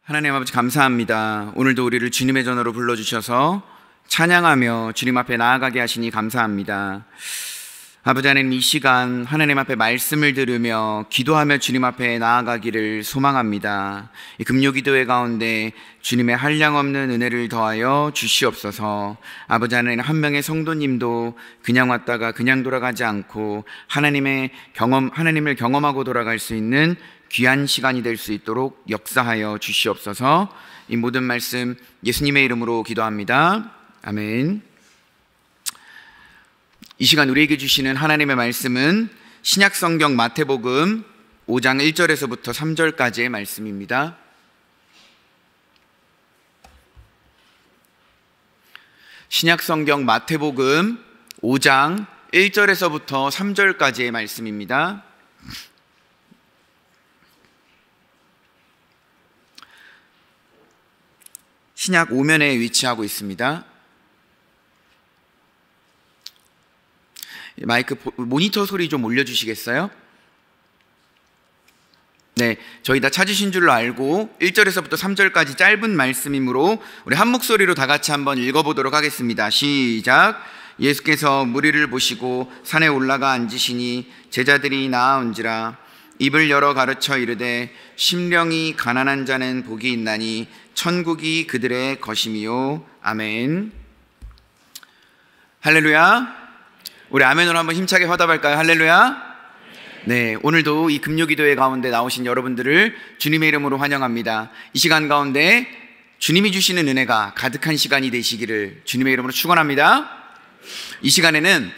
하나님 아버지 감사합니다. 오늘도 우리를 주님의 전으로 불러주셔서 찬양하며 주님 앞에 나아가게 하시니 감사합니다. 아버지 하나님, 이 시간 하나님 앞에 말씀을 들으며 기도하며 주님 앞에 나아가기를 소망합니다. 이 금요기도회 가운데 주님의 한량없는 은혜를 더하여 주시옵소서. 아버지 하나님, 한 명의 성도님도 그냥 왔다가 그냥 돌아가지 않고 하나님을 경험하고 돌아갈 수 있는 귀한 시간이 될 수 있도록 역사하여 주시옵소서. 이 모든 말씀 예수님의 이름으로 기도합니다. 아멘. 이 시간 우리에게 주시는 하나님의 말씀은 신약성경 마태복음 5장 1절에서부터 3절까지의 말씀입니다. 신약성경 마태복음 5장 1절에서부터 3절까지의 말씀입니다. 신약 오면에 위치하고 있습니다. 마이크 모니터 소리 좀 올려주시겠어요? 네, 저희 다 찾으신 줄로 알고 1절에서부터 3절까지 짧은 말씀이므로 우리 한 목소리로 다 같이 한번 읽어보도록 하겠습니다. 시작. 예수께서 무리를 보시고 산에 올라가 앉으시니 제자들이 나아온지라. 입을 열어 가르쳐 이르되 심령이 가난한 자는 복이 있나니 천국이 그들의 것임이요. 아멘. 할렐루야. 우리 아멘으로 한번 힘차게 화답할까요? 할렐루야. 네, 오늘도 이 금요기도회 가운데 나오신 여러분들을 주님의 이름으로 환영합니다. 이 시간 가운데 주님이 주시는 은혜가 가득한 시간이 되시기를 주님의 이름으로 축원합니다. 이 시간에는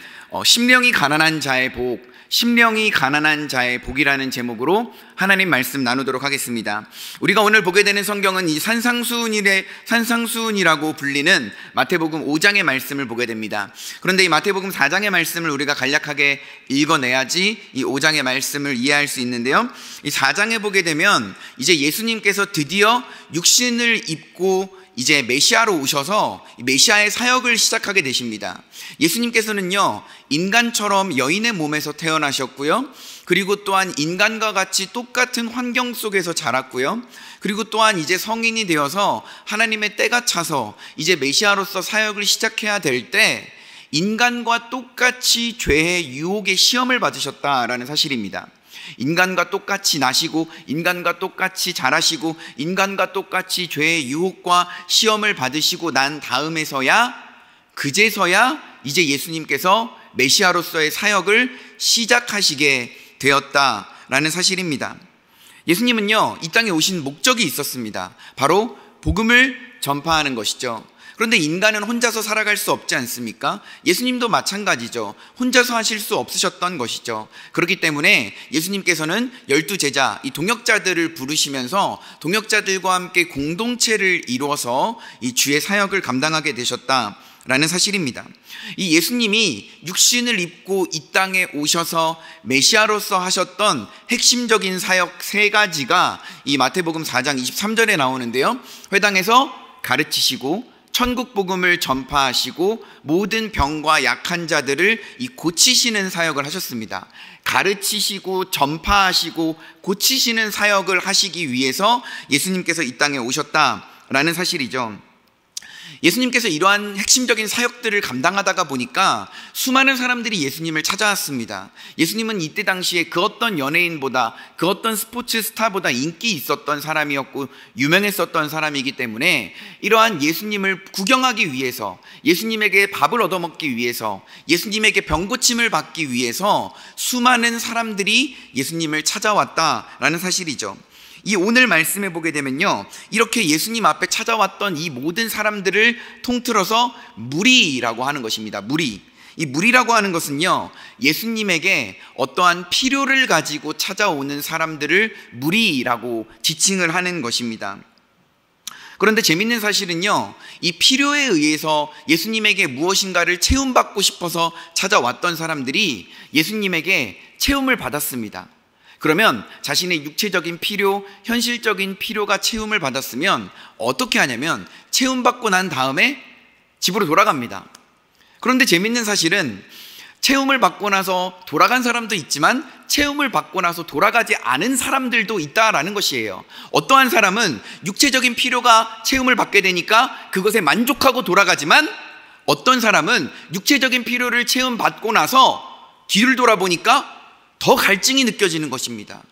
심령이 가난한 자의 복, 심령이 가난한 자의 복이라는 제목으로 하나님 말씀 나누도록 하겠습니다. 우리가 오늘 보게 되는 성경은 이 산상수훈이라고 불리는 마태복음 5장의 말씀을 보게 됩니다. 그런데 이 마태복음 4장의 말씀을 우리가 간략하게 읽어내야지 이 5장의 말씀을 이해할 수 있는데요, 이 4장에 보게 되면 이제 예수님께서 드디어 육신을 입고 이제 메시아로 오셔서 메시아의 사역을 시작하게 되십니다. 예수님께서는요, 인간처럼 여인의 몸에서 태어나셨고요, 그리고 또한 인간과 같이 똑같은 환경 속에서 자랐고요, 그리고 또한 이제 성인이 되어서 하나님의 때가 차서 이제 메시아로서 사역을 시작해야 될 때 인간과 똑같이 죄의 유혹의 시험을 받으셨다라는 사실입니다. 인간과 똑같이 나시고 인간과 똑같이 자라시고 인간과 똑같이 죄의 유혹과 시험을 받으시고 난 다음에서야, 그제서야 이제 예수님께서 메시아로서의 사역을 시작하시게 되었다라는 사실입니다. 예수님은요, 이 땅에 오신 목적이 있었습니다. 바로 복음을 전파하는 것이죠. 그런데 인간은 혼자서 살아갈 수 없지 않습니까? 예수님도 마찬가지죠. 혼자서 하실 수 없으셨던 것이죠. 그렇기 때문에 예수님께서는 12제자, 이 동역자들을 부르시면서 동역자들과 함께 공동체를 이루어서 이 주의 사역을 감당하게 되셨다라는 사실입니다. 이 예수님이 육신을 입고 이 땅에 오셔서 메시아로서 하셨던 핵심적인 사역 3가지가 이 마태복음 4장 23절에 나오는데요, 회당에서 가르치시고 천국 복음을 전파하시고 모든 병과 약한 자들을 고치시는 사역을 하셨습니다. 가르치시고 전파하시고 고치시는 사역을 하시기 위해서 예수님께서 이 땅에 오셨다라는 사실이죠. 예수님께서 이러한 핵심적인 사역들을 감당하다가 보니까 수많은 사람들이 예수님을 찾아왔습니다. 예수님은 이때 당시에 그 어떤 연예인보다, 그 어떤 스포츠 스타보다 인기 있었던 사람이었고 유명했었던 사람이기 때문에 이러한 예수님을 구경하기 위해서, 예수님에게 밥을 얻어먹기 위해서, 예수님에게 병고침을 받기 위해서 수많은 사람들이 예수님을 찾아왔다라는 사실이죠. 이 오늘 말씀에 보게 되면요, 이렇게 예수님 앞에 찾아왔던 이 모든 사람들을 통틀어서 무리라고 하는 것입니다. 무리. 이 무리라고 하는 것은요, 예수님에게 어떠한 필요를 가지고 찾아오는 사람들을 무리라고 지칭을 하는 것입니다. 그런데 재밌는 사실은요, 이 필요에 의해서 예수님에게 무엇인가를 체험받고 싶어서 찾아왔던 사람들이 예수님에게 체험을 받았습니다. 그러면 자신의 육체적인 필요, 현실적인 필요가 체험을 받았으면 어떻게 하냐면 체험받고 난 다음에 집으로 돌아갑니다. 그런데 재밌는 사실은 체험을 받고 나서 돌아간 사람도 있지만 체험을 받고 나서 돌아가지 않은 사람들도 있다라는 것이에요. 어떠한 사람은 육체적인 필요가 체험을 받게 되니까 그것에 만족하고 돌아가지만, 어떤 사람은 육체적인 필요를 체험받고 나서 뒤를 돌아보니까 더 갈증이 느껴지는 것입니다.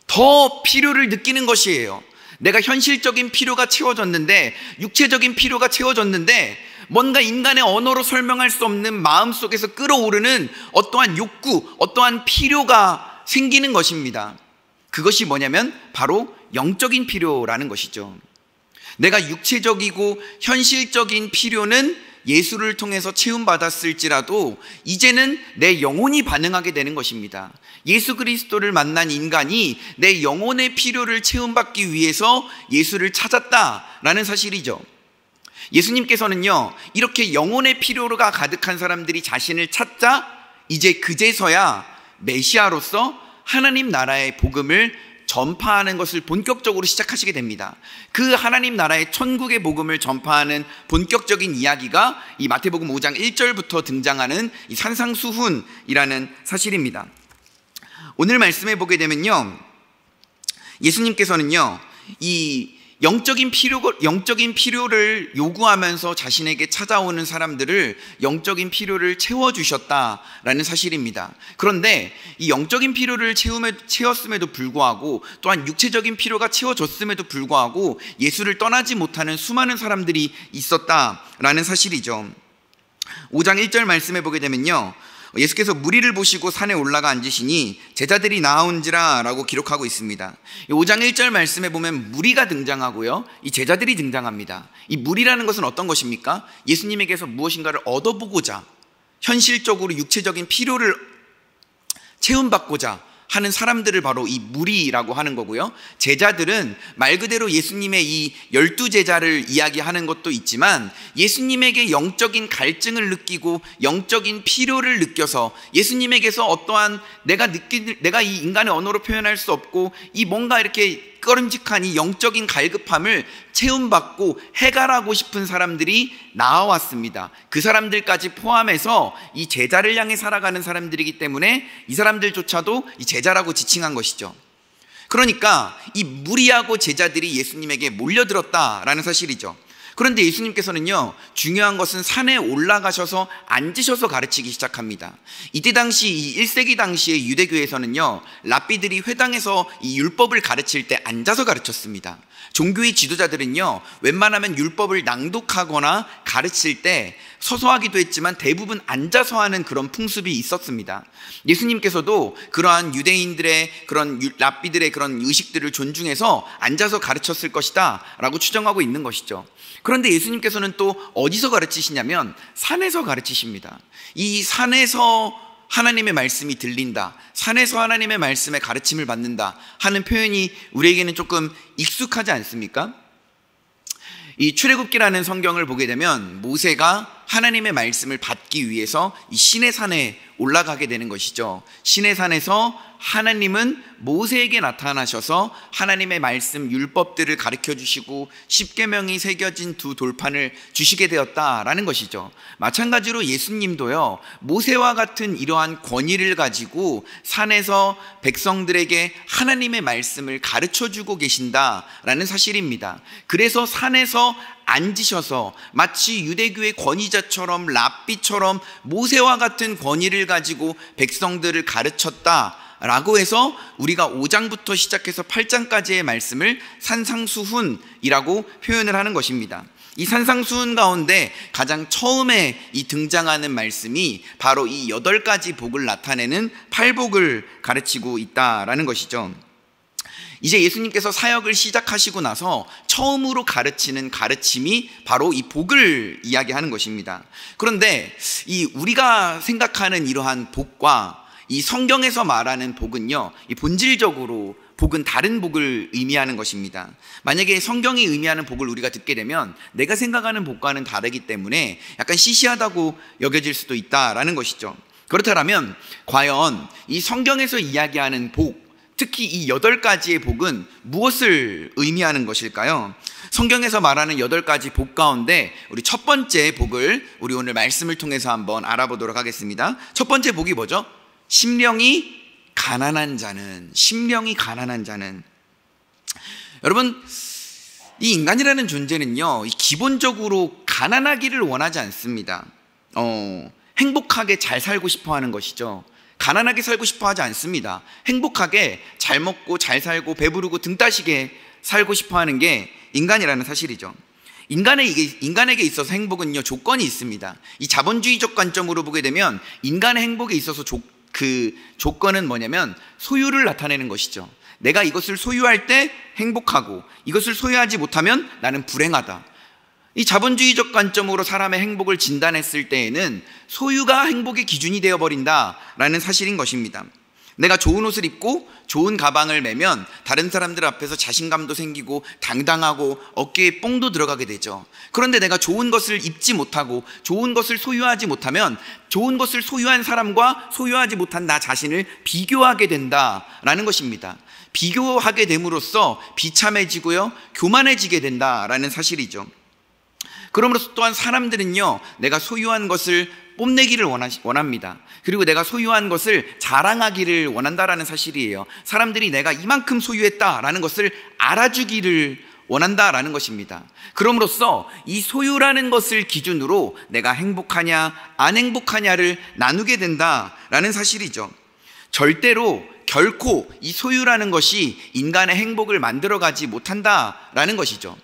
더 필요를 느끼는 것이에요. 내가 현실적인 필요가 채워졌는데, 육체적인 필요가 채워졌는데, 뭔가 인간의 언어로 설명할 수 없는 마음속에서 끓어오르는 어떠한 욕구, 어떠한 필요가 생기는 것입니다. 그것이 뭐냐면 바로 영적인 필요라는 것이죠. 내가 육체적이고 현실적인 필요는 예수를 통해서 체험받았을지라도 이제는 내 영혼이 반응하게 되는 것입니다. 예수 그리스도를 만난 인간이 내 영혼의 필요를 체험받기 위해서 예수를 찾았다라는 사실이죠. 예수님께서는요, 이렇게 영혼의 필요가 가득한 사람들이 자신을 찾자 이제 그제서야 메시아로서 하나님 나라의 복음을 전파하는 것을 본격적으로 시작하시게 됩니다. 그 하나님 나라의 천국의 복음을 전파하는 본격적인 이야기가 이 마태복음 5장 1절부터 등장하는 이 산상수훈이라는 사실입니다. 오늘 말씀해 보게 되면요, 예수님께서는요, 이 영적인 필요를 요구하면서 자신에게 찾아오는 사람들을 영적인 필요를 채워주셨다라는 사실입니다. 그런데 이 영적인 필요를 채웠음에도 불구하고, 또한 육체적인 필요가 채워졌음에도 불구하고 예수를 떠나지 못하는 수많은 사람들이 있었다라는 사실이죠. 5장 1절 말씀해 보게 되면요, 예수께서 무리를 보시고 산에 올라가 앉으시니 제자들이 나아온지라 라고 기록하고 있습니다. 5장 1절 말씀에 보면 무리가 등장하고요, 이 제자들이 등장합니다. 이 무리라는 것은 어떤 것입니까? 예수님에게서 무엇인가를 얻어보고자, 현실적으로 육체적인 필요를 체험받고자 하는 사람들을 바로 이 무리라고 하는 거고요, 제자들은 말 그대로 예수님의 이 12제자를 이야기하는 것도 있지만 예수님에게 영적인 갈증을 느끼고 영적인 필요를 느껴서 예수님에게서 어떠한 내가 이 인간의 언어로 표현할 수 없고 이 뭔가 이렇게 꺼림직한 이 영적인 갈급함을 체험받고 해결하고 싶은 사람들이 나와왔습니다. 그 사람들까지 포함해서 이 제자를 향해 살아가는 사람들이기 때문에 이 사람들조차도 이 제자라고 지칭한 것이죠. 그러니까 이 무리하고 제자들이 예수님에게 몰려들었다라는 사실이죠. 그런데 예수님께서는요, 중요한 것은 산에 올라가셔서 앉으셔서 가르치기 시작합니다. 이때 당시, 이 1세기 당시의 유대교에서는요, 랍비들이 회당에서 이 율법을 가르칠 때 앉아서 가르쳤습니다. 종교의 지도자들은요, 웬만하면 율법을 낭독하거나 가르칠 때 서서 하기도 했지만 대부분 앉아서 하는 그런 풍습이 있었습니다. 예수님께서도 그러한 유대인들의 그런 랍비들의 그런 의식들을 존중해서 앉아서 가르쳤을 것이다 라고 추정하고 있는 것이죠. 그런데 예수님께서는 또 어디서 가르치시냐면 산에서 가르치십니다. 이 산에서 하나님의 말씀이 들린다, 산에서 하나님의 말씀의 가르침을 받는다 하는 표현이 우리에게는 조금 익숙하지 않습니까? 이 출애굽기라는 성경을 보게 되면 모세가 하나님의 말씀을 받기 위해서 이 시내 산에 올라가게 되는 것이죠. 시내 산에서 하나님은 모세에게 나타나셔서 하나님의 말씀 율법들을 가르쳐 주시고 십계명이 새겨진 두 돌판을 주시게 되었다라는 것이죠. 마찬가지로 예수님도요, 모세와 같은 이러한 권위를 가지고 산에서 백성들에게 하나님의 말씀을 가르쳐 주고 계신다라는 사실입니다. 그래서 산에서 앉으셔서 마치 유대교의 권위자처럼 랍비처럼 모세와 같은 권위를 가지고 백성들을 가르쳤다라고 해서 우리가 5장부터 시작해서 8장까지의 말씀을 산상수훈이라고 표현을 하는 것입니다. 이 산상수훈 가운데 가장 처음에 이 등장하는 말씀이 바로 이 8가지 복을 나타내는 8복을 가르치고 있다라는 것이죠. 이제 예수님께서 사역을 시작하시고 나서 처음으로 가르치는 가르침이 바로 이 복을 이야기하는 것입니다. 그런데 이 우리가 생각하는 이러한 복과 이 성경에서 말하는 복은요, 이 본질적으로 복은 다른 복을 의미하는 것입니다. 만약에 성경이 의미하는 복을 우리가 듣게 되면 내가 생각하는 복과는 다르기 때문에 약간 시시하다고 여겨질 수도 있다라는 것이죠. 그렇다면 과연 이 성경에서 이야기하는 복, 특히 이 8가지의 복은 무엇을 의미하는 것일까요? 성경에서 말하는 8가지 복 가운데 우리 첫 번째 복을 우리 오늘 말씀을 통해서 한번 알아보도록 하겠습니다. 첫 번째 복이 뭐죠? 심령이 가난한 자는, 심령이 가난한 자는. 여러분, 이 인간이라는 존재는요, 기본적으로 가난하기를 원하지 않습니다. 행복하게 잘 살고 싶어 하는 것이죠. 가난하게 살고 싶어 하지 않습니다. 행복하게 잘 먹고 잘 살고 배부르고 등 따시게 살고 싶어 하는 게 인간이라는 사실이죠. 인간에게 있어서 행복은요, 조건이 있습니다. 이 자본주의적 관점으로 보게 되면 인간의 행복에 있어서 그 조건은 뭐냐면 소유를 나타내는 것이죠. 내가 이것을 소유할 때 행복하고 이것을 소유하지 못하면 나는 불행하다. 이 자본주의적 관점으로 사람의 행복을 진단했을 때에는 소유가 행복의 기준이 되어버린다라는 사실인 것입니다. 내가 좋은 옷을 입고 좋은 가방을 매면 다른 사람들 앞에서 자신감도 생기고 당당하고 어깨에 뽕도 들어가게 되죠. 그런데 내가 좋은 것을 입지 못하고 좋은 것을 소유하지 못하면 좋은 것을 소유한 사람과 소유하지 못한 나 자신을 비교하게 된다라는 것입니다. 비교하게 됨으로써 비참해지고요, 교만해지게 된다라는 사실이죠. 그러므로서 또한 사람들은요, 내가 소유한 것을 뽐내기를 원합니다. 그리고 내가 소유한 것을 자랑하기를 원한다라는 사실이에요. 사람들이 내가 이만큼 소유했다라는 것을 알아주기를 원한다라는 것입니다. 그럼으로써 이 소유라는 것을 기준으로 내가 행복하냐 안 행복하냐를 나누게 된다라는 사실이죠. 절대로 결코 이 소유라는 것이 인간의 행복을 만들어가지 못한다라는 것이죠.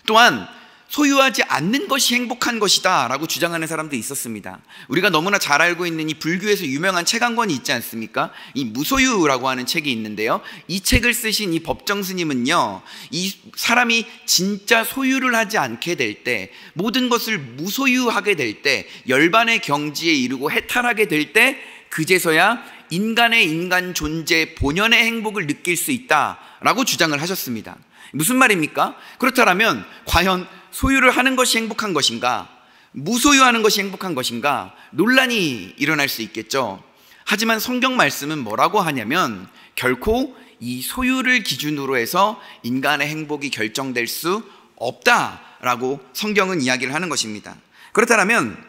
또한 소유하지 않는 것이 행복한 것이다 라고 주장하는 사람도 있었습니다. 우리가 너무나 잘 알고 있는 이 불교에서 유명한 책 한 권이 있지 않습니까? 이 무소유라고 하는 책이 있는데요, 이 책을 쓰신 이 법정 스님은요, 이 사람이 진짜 소유를 하지 않게 될 때, 모든 것을 무소유하게 될 때, 열반의 경지에 이르고 해탈하게 될 때, 그제서야 인간 존재 본연의 행복을 느낄 수 있다라고 주장을 하셨습니다. 무슨 말입니까? 그렇다면 과연 소유를 하는 것이 행복한 것인가, 무소유하는 것이 행복한 것인가, 논란이 일어날 수 있겠죠. 하지만 성경 말씀은 뭐라고 하냐면 결코 이 소유를 기준으로 해서 인간의 행복이 결정될 수 없다라고 성경은 이야기를 하는 것입니다. 그렇다면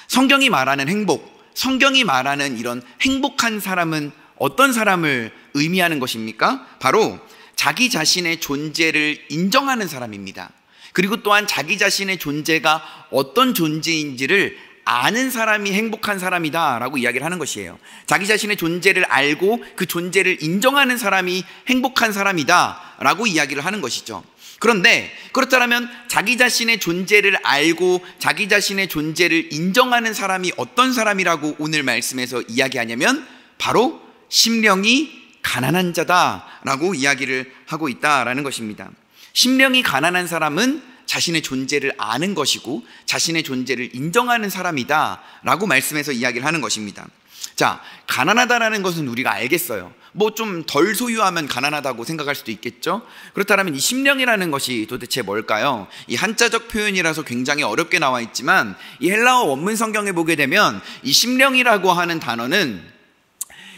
성경이 말하는 행복, 성경이 말하는 이런 행복한 사람은 어떤 사람을 의미하는 것입니까? 바로 자기 자신의 존재를 인정하는 사람입니다. 그리고 또한 자기 자신의 존재가 어떤 존재인지를 아는 사람이 행복한 사람이다 라고 이야기를 하는 것이에요. 자기 자신의 존재를 알고 그 존재를 인정하는 사람이 행복한 사람이다 라고 이야기를 하는 것이죠. 그런데 그렇다면 자기 자신의 존재를 알고 자기 자신의 존재를 인정하는 사람이 어떤 사람이라고 오늘 말씀에서 이야기하냐면 바로 심령이 가난한 자다라고 이야기를 하고 있다라는 것입니다. 심령이 가난한 사람은 자신의 존재를 아는 것이고 자신의 존재를 인정하는 사람이다라고 말씀해서 이야기를 하는 것입니다. 자, 가난하다라는 것은 우리가 알겠어요. 뭐 좀 덜 소유하면 가난하다고 생각할 수도 있겠죠. 그렇다면 이 심령이라는 것이 도대체 뭘까요? 이 한자적 표현이라서 굉장히 어렵게 나와 있지만 이 헬라어 원문 성경에 보게 되면 이 심령이라고 하는 단어는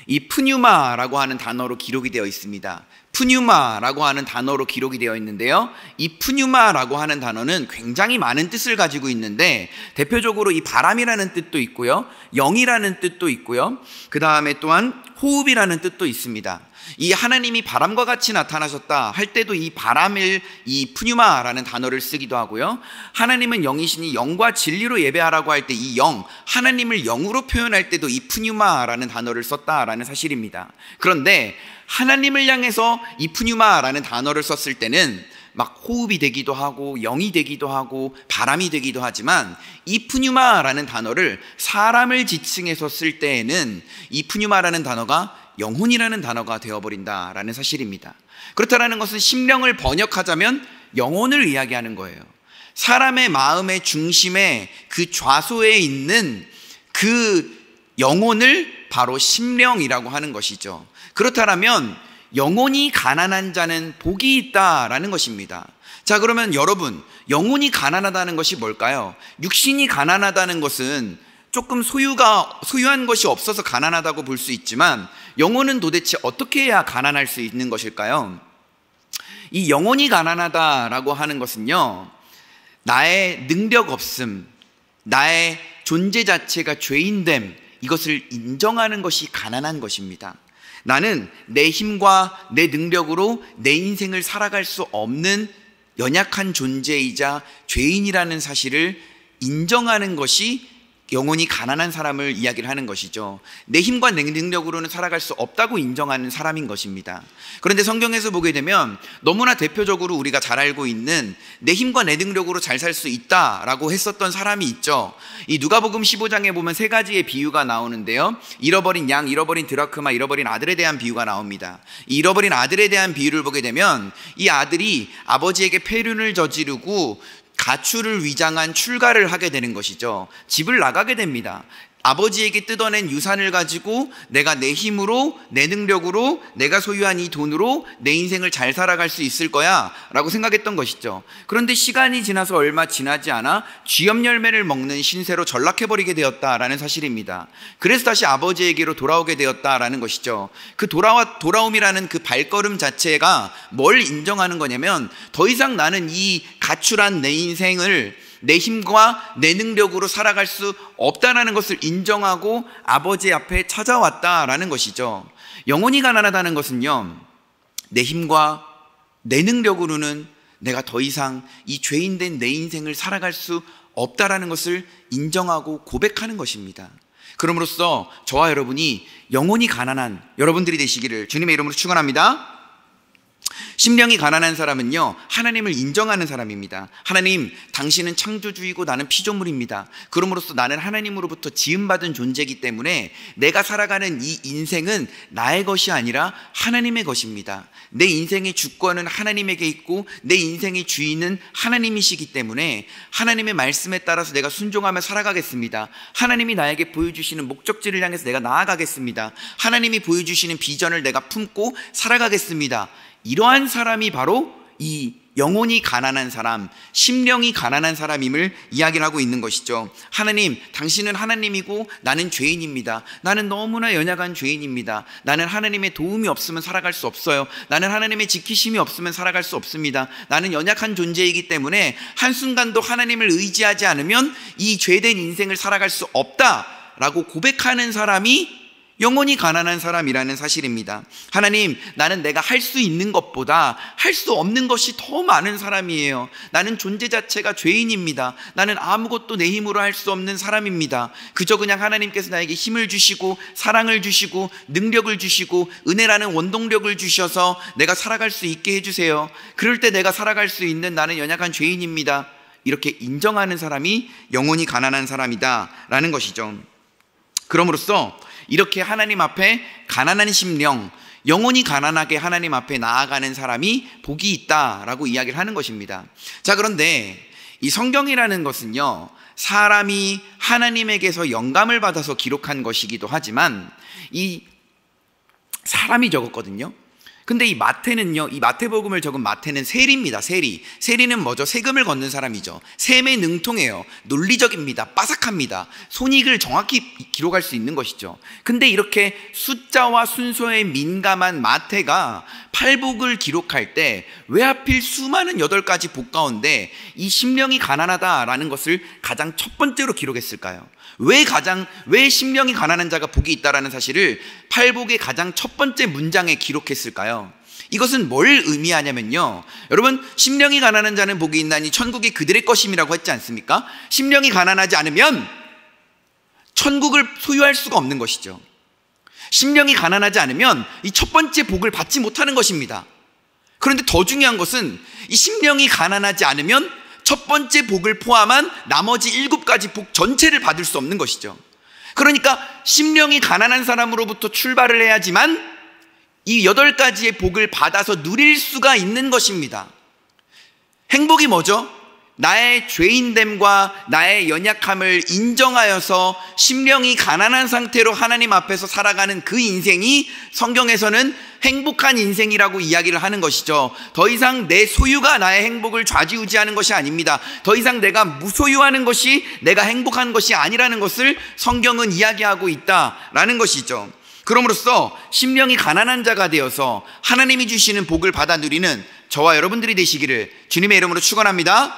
이 푸뉴마라고 하는 단어로 기록이 되어 있습니다. 푸뉴마라고 하는 단어로 기록이 되어 있는데요, 이 푸뉴마라고 하는 단어는 굉장히 많은 뜻을 가지고 있는데 대표적으로 이 바람이라는 뜻도 있고요, 영이라는 뜻도 있고요, 그 다음에 또한 호흡이라는 뜻도 있습니다. 이 하나님이 바람과 같이 나타나셨다 할 때도 이 바람을 이 푸뉴마라는 단어를 쓰기도 하고요, 하나님은 영이시니 영과 진리로 예배하라고 할 때 이 영, 하나님을 영으로 표현할 때도 이 푸뉴마라는 단어를 썼다라는 사실입니다. 그런데 하나님을 향해서 이 푸뉴마라는 단어를 썼을 때는 막 호흡이 되기도 하고 영이 되기도 하고 바람이 되기도 하지만 이 푸뉴마라는 단어를 사람을 지칭해서 쓸 때에는 이 푸뉴마라는 단어가 영혼이라는 단어가 되어버린다라는 사실입니다. 그렇다는 것은 심령을 번역하자면 영혼을 이야기하는 거예요. 사람의 마음의 중심에 그 좌소에 있는 그 영혼을 바로 심령이라고 하는 것이죠. 그렇다면 영혼이 가난한 자는 복이 있다라는 것입니다. 자, 그러면 여러분, 영혼이 가난하다는 것이 뭘까요? 육신이 가난하다는 것은 조금 소유한 것이 없어서 가난하다고 볼 수 있지만 영혼은 도대체 어떻게 해야 가난할 수 있는 것일까요? 이 영혼이 가난하다라고 하는 것은요, 나의 능력 없음, 나의 존재 자체가 죄인됨, 이것을 인정하는 것이 가난한 것입니다. 나는 내 힘과 내 능력으로 내 인생을 살아갈 수 없는 연약한 존재이자 죄인이라는 사실을 인정하는 것이 영혼이 가난한 사람을 이야기를 하는 것이죠. 내 힘과 내 능력으로는 살아갈 수 없다고 인정하는 사람인 것입니다. 그런데 성경에서 보게 되면 너무나 대표적으로 우리가 잘 알고 있는 내 힘과 내 능력으로 잘 살 수 있다라고 했었던 사람이 있죠. 이 누가복음 15장에 보면 세 가지의 비유가 나오는데요, 잃어버린 양, 잃어버린 드라크마, 잃어버린 아들에 대한 비유가 나옵니다. 이 잃어버린 아들에 대한 비유를 보게 되면 이 아들이 아버지에게 폐륜을 저지르고 가출을 위장한 출가를 하게 되는 것이죠. 집을 나가게 됩니다. 아버지에게 뜯어낸 유산을 가지고 내가 내 힘으로, 내 능력으로, 내가 소유한 이 돈으로 내 인생을 잘 살아갈 수 있을 거야 라고 생각했던 것이죠. 그런데 시간이 지나서 얼마 지나지 않아 쥐염 열매를 먹는 신세로 전락해버리게 되었다라는 사실입니다. 그래서 다시 아버지에게로 돌아오게 되었다라는 것이죠. 그 돌아옴이라는 그 발걸음 자체가 뭘 인정하는 거냐면, 더 이상 나는 이 가출한 내 인생을 내 힘과 내 능력으로 살아갈 수 없다라는 것을 인정하고 아버지 앞에 찾아왔다라는 것이죠. 영혼이 가난하다는 것은요, 내 힘과 내 능력으로는 내가 더 이상 이 죄인된 내 인생을 살아갈 수 없다라는 것을 인정하고 고백하는 것입니다. 그럼으로써 저와 여러분이 영혼이 가난한 여러분들이 되시기를 주님의 이름으로 축원합니다. 심령이 가난한 사람은요, 하나님을 인정하는 사람입니다. 하나님, 당신은 창조주이고 나는 피조물입니다. 그러므로써 나는 하나님으로부터 지음받은 존재이기 때문에 내가 살아가는 이 인생은 나의 것이 아니라 하나님의 것입니다. 내 인생의 주권은 하나님에게 있고 내 인생의 주인은 하나님이시기 때문에 하나님의 말씀에 따라서 내가 순종하며 살아가겠습니다. 하나님이 나에게 보여주시는 목적지를 향해서 내가 나아가겠습니다. 하나님이 보여주시는 비전을 내가 품고 살아가겠습니다. 이러한 사람이 바로 이 영혼이 가난한 사람, 심령이 가난한 사람임을 이야기를 하고 있는 것이죠. 하나님, 당신은 하나님이고 나는 죄인입니다. 나는 너무나 연약한 죄인입니다. 나는 하나님의 도움이 없으면 살아갈 수 없어요. 나는 하나님의 지키심이 없으면 살아갈 수 없습니다. 나는 연약한 존재이기 때문에 한순간도 하나님을 의지하지 않으면 이 죄된 인생을 살아갈 수 없다라고 고백하는 사람이 영혼이 가난한 사람이라는 사실입니다. 하나님, 나는 내가 할 수 있는 것보다 할 수 없는 것이 더 많은 사람이에요. 나는 존재 자체가 죄인입니다. 나는 아무것도 내 힘으로 할 수 없는 사람입니다. 그저 그냥 하나님께서 나에게 힘을 주시고 사랑을 주시고 능력을 주시고 은혜라는 원동력을 주셔서 내가 살아갈 수 있게 해주세요. 그럴 때 내가 살아갈 수 있는 나는 연약한 죄인입니다. 이렇게 인정하는 사람이 영혼이 가난한 사람이다 라는 것이죠. 그럼으로써 이렇게 하나님 앞에 가난한 심령, 영혼이 가난하게 하나님 앞에 나아가는 사람이 복이 있다라고 이야기를 하는 것입니다. 자, 그런데 이 성경이라는 것은요, 사람이 하나님에게서 영감을 받아서 기록한 것이기도 하지만 이 사람이 적었거든요. 근데 이 마태는요, 이 마태복음을 적은 마태는 세리입니다. 세리는 뭐죠? 세금을 걷는 사람이죠. 셈에 능통해요. 논리적입니다. 빠삭합니다. 손익을 정확히 기록할 수 있는 것이죠. 근데 이렇게 숫자와 순서에 민감한 마태가 팔복을 기록할 때 왜 하필 수많은 8가지 복 가운데 이 심령이 가난하다라는 것을 가장 첫 번째로 기록했을까요? 왜 심령이 가난한 자가 복이 있다라는 사실을 팔복의 가장 첫 번째 문장에 기록했을까요? 이것은 뭘 의미하냐면요, 여러분, 심령이 가난한 자는 복이 있나니 천국이 그들의 것임이라고 했지 않습니까? 심령이 가난하지 않으면 천국을 소유할 수가 없는 것이죠. 심령이 가난하지 않으면 이 첫 번째 복을 받지 못하는 것입니다. 그런데 더 중요한 것은 이 심령이 가난하지 않으면 첫 번째 복을 포함한 나머지 7가지 복 전체를 받을 수 없는 것이죠. 그러니까 심령이 가난한 사람으로부터 출발을 해야지만 이 8가지의 복을 받아서 누릴 수가 있는 것입니다. 행복이 뭐죠? 나의 죄인됨과 나의 연약함을 인정하여서 심령이 가난한 상태로 하나님 앞에서 살아가는 그 인생이 성경에서는 행복한 인생이라고 이야기를 하는 것이죠. 더 이상 내 소유가 나의 행복을 좌지우지하는 것이 아닙니다. 더 이상 내가 무소유하는 것이 내가 행복한 것이 아니라는 것을 성경은 이야기하고 있다라는 것이죠. 그럼으로써 심령이 가난한 자가 되어서 하나님이 주시는 복을 받아 누리는 저와 여러분들이 되시기를 주님의 이름으로 축원합니다.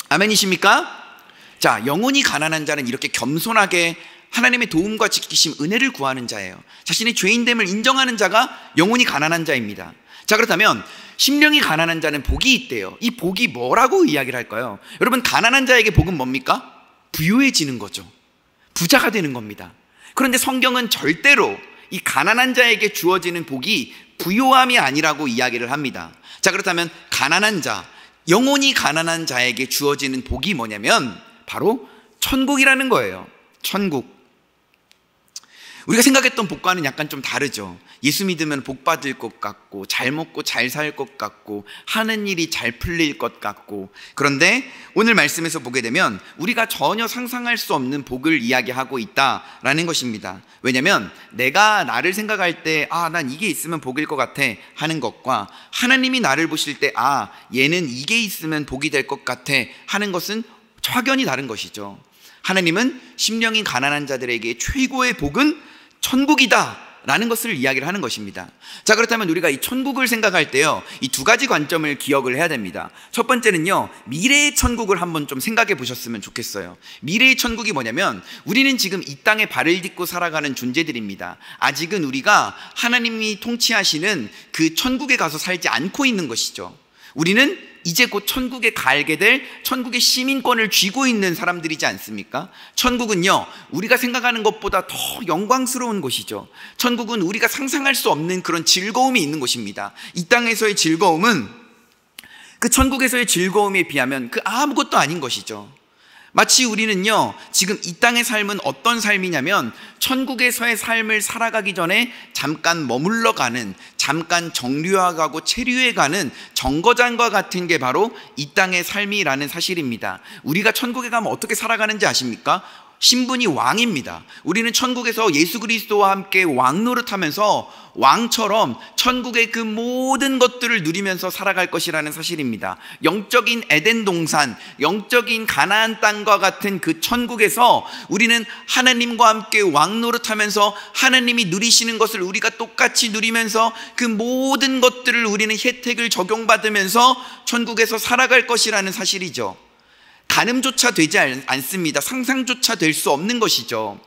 아멘이십니까? 자, 영혼이 가난한 자는 이렇게 겸손하게 하나님의 도움과 지키심, 은혜를 구하는 자예요. 자신의 죄인됨을 인정하는 자가 영혼이 가난한 자입니다. 자, 그렇다면 심령이 가난한 자는 복이 있대요. 이 복이 뭐라고 이야기를 할까요? 여러분, 가난한 자에게 복은 뭡니까? 부유해지는 거죠. 부자가 되는 겁니다. 그런데 성경은 절대로 이 가난한 자에게 주어지는 복이 부요함이 아니라고 이야기를 합니다. 자, 그렇다면 가난한 자, 영혼이 가난한 자에게 주어지는 복이 뭐냐면 바로 천국이라는 거예요. 천국. 우리가 생각했던 복과는 약간 좀 다르죠. 예수 믿으면 복 받을 것 같고, 잘 먹고 잘 살 것 같고, 하는 일이 잘 풀릴 것 같고. 그런데 오늘 말씀에서 보게 되면 우리가 전혀 상상할 수 없는 복을 이야기하고 있다라는 것입니다. 왜냐하면 내가 나를 생각할 때 난 이게 있으면 복일 것 같아 하는 것과 하나님이 나를 보실 때 얘는 이게 있으면 복이 될 것 같아 하는 것은 확연히 다른 것이죠. 하나님은 심령이 가난한 자들에게 최고의 복은 천국이다 라는 것을 이야기를 하는 것입니다. 자, 그렇다면 우리가 이 천국을 생각할 때요, 이 두 가지 관점을 기억을 해야 됩니다. 첫 번째는요, 미래의 천국을 한번 좀 생각해 보셨으면 좋겠어요. 미래의 천국이 뭐냐면 우리는 지금 이 땅에 발을 딛고 살아가는 존재들입니다. 아직은 우리가 하나님이 통치하시는 그 천국에 가서 살지 않고 있는 것이죠. 우리는 이제 곧 천국에 가게 될 천국의 시민권을 쥐고 있는 사람들이지 않습니까? 천국은요, 우리가 생각하는 것보다 더 영광스러운 곳이죠. 천국은 우리가 상상할 수 없는 그런 즐거움이 있는 곳입니다. 이 땅에서의 즐거움은 그 천국에서의 즐거움에 비하면 그 아무것도 아닌 것이죠. 마치 우리는요, 지금 이 땅의 삶은 어떤 삶이냐면 천국에서의 삶을 살아가기 전에 잠깐 머물러 가는, 잠깐 정류하고 체류해 가는 정거장과 같은 게 바로 이 땅의 삶이라는 사실입니다. 우리가 천국에 가면 어떻게 살아가는지 아십니까? 신분이 왕입니다. 우리는 천국에서 예수 그리스도와 함께 왕 노릇하면서 왕처럼 천국의 그 모든 것들을 누리면서 살아갈 것이라는 사실입니다. 영적인 에덴 동산, 영적인 가나안 땅과 같은 그 천국에서 우리는 하나님과 함께 왕 노릇하면서 하나님이 누리시는 것을 우리가 똑같이 누리면서 그 모든 것들을 우리는 혜택을 적용받으면서 천국에서 살아갈 것이라는 사실이죠. 가늠조차 되지 않습니다. 상상조차 될 수 없는 것이죠.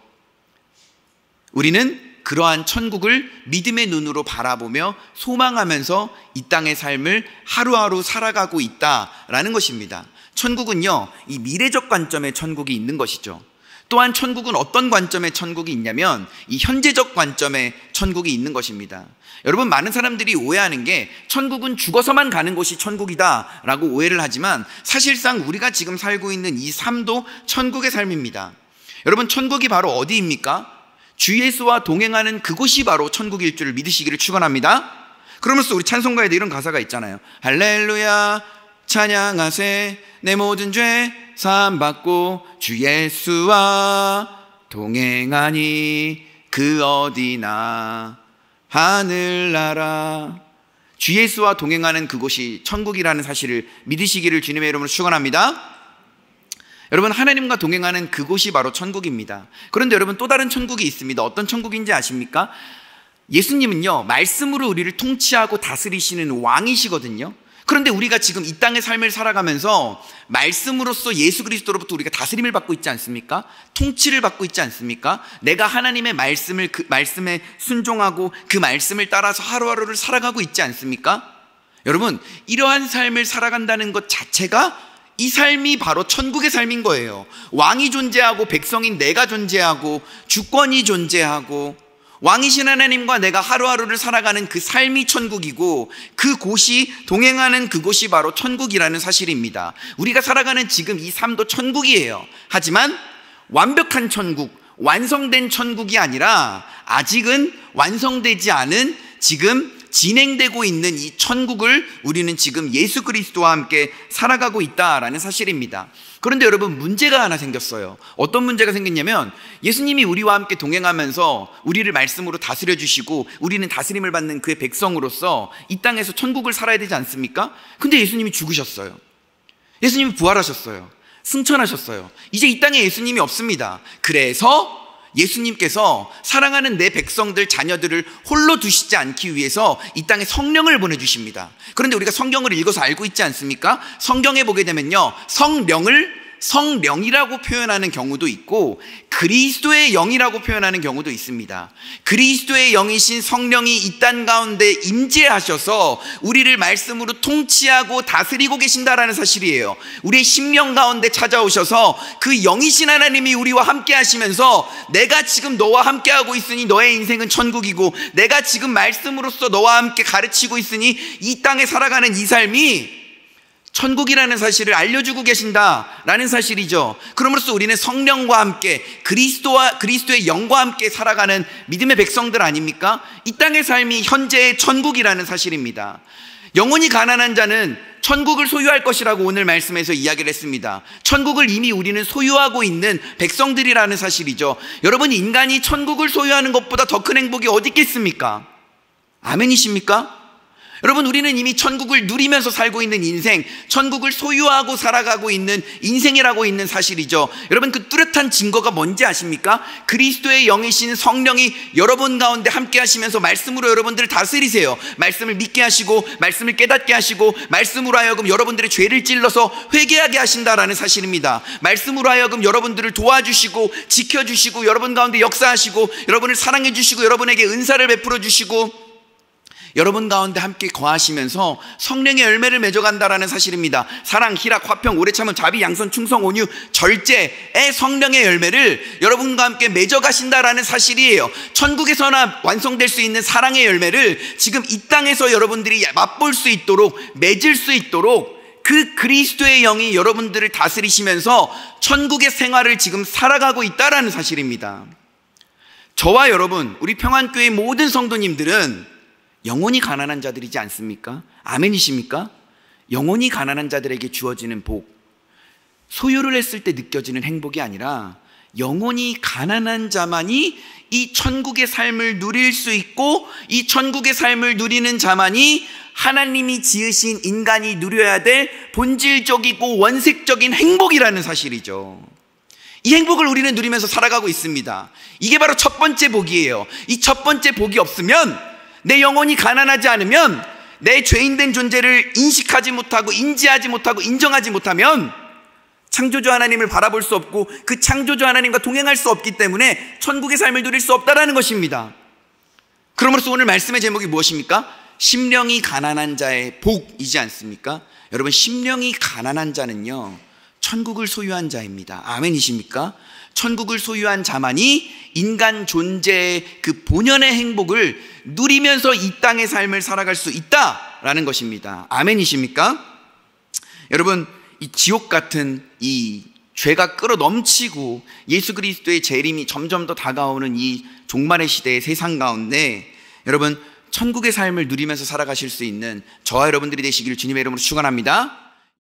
우리는 그러한 천국을 믿음의 눈으로 바라보며 소망하면서 이 땅의 삶을 하루하루 살아가고 있다라는 것입니다. 천국은요, 이 미래적 관점의 천국이 있는 것이죠. 또한 천국은 어떤 관점의 천국이 있냐면 이 현재적 관점의 천국이 있는 것입니다. 여러분, 많은 사람들이 오해하는 게 천국은 죽어서만 가는 곳이 천국이다 라고 오해를 하지만 사실상 우리가 지금 살고 있는 이 삶도 천국의 삶입니다. 여러분, 천국이 바로 어디입니까? 주 예수와 동행하는 그곳이 바로 천국일 줄을 믿으시기를 축원합니다. 그러면서 우리 찬송가에도 이런 가사가 있잖아요. 할렐루야 찬양하세 내 모든 죄 사함받고 주 예수와 동행하니 그 어디나 하늘나라. 주 예수와 동행하는 그곳이 천국이라는 사실을 믿으시기를 주님의 이름으로 축원합니다. 여러분, 하나님과 동행하는 그곳이 바로 천국입니다. 그런데 여러분, 또 다른 천국이 있습니다. 어떤 천국인지 아십니까? 예수님은요, 말씀으로 우리를 통치하고 다스리시는 왕이시거든요. 그런데 우리가 지금 이 땅의 삶을 살아가면서 말씀으로써 예수 그리스도로부터 우리가 다스림을 받고 있지 않습니까? 통치를 받고 있지 않습니까? 내가 하나님의 말씀을 그 말씀에 순종하고 그 말씀을 따라서 하루하루를 살아가고 있지 않습니까? 여러분, 이러한 삶을 살아간다는 것 자체가 이 삶이 바로 천국의 삶인 거예요. 왕이 존재하고 백성인 내가 존재하고 주권이 존재하고 왕이신 하나님과 내가 하루하루를 살아가는 그 삶이 천국이고 그곳이 동행하는 그곳이 바로 천국이라는 사실입니다. 우리가 살아가는 지금 이 삶도 천국이에요. 하지만 완벽한 천국, 완성된 천국이 아니라 아직은 완성되지 않은 지금 진행되고 있는 이 천국을 우리는 지금 예수 그리스도와 함께 살아가고 있다라는 사실입니다. 그런데 여러분, 문제가 하나 생겼어요. 어떤 문제가 생겼냐면 예수님이 우리와 함께 동행하면서 우리를 말씀으로 다스려 주시고 우리는 다스림을 받는 그의 백성으로서 이 땅에서 천국을 살아야 되지 않습니까? 근데 예수님이 죽으셨어요. 예수님이 부활하셨어요. 승천하셨어요. 이제 이 땅에 예수님이 없습니다. 그래서 예수님께서 사랑하는 내 백성들, 자녀들을 홀로 두시지 않기 위해서 이 땅에 성령을 보내주십니다. 그런데 우리가 성경을 읽어서 알고 있지 않습니까? 성경에 보게 되면요, 성령을 성령이라고 표현하는 경우도 있고 그리스도의 영이라고 표현하는 경우도 있습니다. 그리스도의 영이신 성령이 이 땅 가운데 임재하셔서 우리를 말씀으로 통치하고 다스리고 계신다라는 사실이에요. 우리의 심령 가운데 찾아오셔서 그 영이신 하나님이 우리와 함께 하시면서 내가 지금 너와 함께 하고 있으니 너의 인생은 천국이고, 내가 지금 말씀으로써 너와 함께 가르치고 있으니 이 땅에 살아가는 이 삶이 천국이라는 사실을 알려주고 계신다라는 사실이죠. 그럼으로써 우리는 성령과 함께 그리스도의 영과 함께 살아가는 믿음의 백성들 아닙니까? 이 땅의 삶이 현재의 천국이라는 사실입니다. 영혼이 가난한 자는 천국을 소유할 것이라고 오늘 말씀에서 이야기를 했습니다. 천국을 이미 우리는 소유하고 있는 백성들이라는 사실이죠. 여러분, 인간이 천국을 소유하는 것보다 더 큰 행복이 어디 있겠습니까? 아멘이십니까? 여러분, 우리는 이미 천국을 누리면서 살고 있는 인생, 천국을 소유하고 살아가고 있는 인생이라고 있는 사실이죠. 여러분, 그 뚜렷한 증거가 뭔지 아십니까? 그리스도의 영이신 성령이 여러분 가운데 함께 하시면서 말씀으로 여러분들을 다스리세요. 말씀을 믿게 하시고, 말씀을 깨닫게 하시고, 말씀으로 하여금 여러분들의 죄를 찔러서 회개하게 하신다라는 사실입니다. 말씀으로 하여금 여러분들을 도와주시고 지켜주시고 여러분 가운데 역사하시고 여러분을 사랑해 주시고 여러분에게 은사를 베풀어 주시고 여러분 가운데 함께 거하시면서 성령의 열매를 맺어간다라는 사실입니다. 사랑, 희락, 화평, 오래 참음, 자비, 양선, 충성, 온유, 절제의 성령의 열매를 여러분과 함께 맺어가신다라는 사실이에요. 천국에서나 완성될 수 있는 사랑의 열매를 지금 이 땅에서 여러분들이 맛볼 수 있도록, 맺을 수 있도록 그 그리스도의 영이 여러분들을 다스리시면서 천국의 생활을 지금 살아가고 있다라는 사실입니다. 저와 여러분, 우리 평안교회 모든 성도님들은 영혼이 가난한 자들이지 않습니까? 아멘이십니까? 영혼이 가난한 자들에게 주어지는 복, 소유를 했을 때 느껴지는 행복이 아니라 영혼이 가난한 자만이 이 천국의 삶을 누릴 수 있고, 이 천국의 삶을 누리는 자만이 하나님이 지으신 인간이 누려야 될 본질적이고 원색적인 행복이라는 사실이죠. 이 행복을 우리는 누리면서 살아가고 있습니다. 이게 바로 첫 번째 복이에요. 이 첫 번째 복이 없으면, 내 영혼이 가난하지 않으면, 내 죄인된 존재를 인식하지 못하고 인지하지 못하고 인정하지 못하면 창조주 하나님을 바라볼 수 없고 그 창조주 하나님과 동행할 수 없기 때문에 천국의 삶을 누릴 수 없다라는 것입니다. 그러므로서 오늘 말씀의 제목이 무엇입니까? 심령이 가난한 자의 복이지 않습니까? 여러분, 심령이 가난한 자는요, 천국을 소유한 자입니다. 아멘이십니까? 천국을 소유한 자만이 인간 존재의 그 본연의 행복을 누리면서 이 땅의 삶을 살아갈 수 있다라는 것입니다. 아멘이십니까? 여러분, 이 지옥 같은 이 죄가 끌어 넘치고 예수 그리스도의 재림이 점점 더 다가오는 이 종말의 시대의 세상 가운데 여러분, 천국의 삶을 누리면서 살아가실 수 있는 저와 여러분들이 되시기를 주님의 이름으로 축원합니다.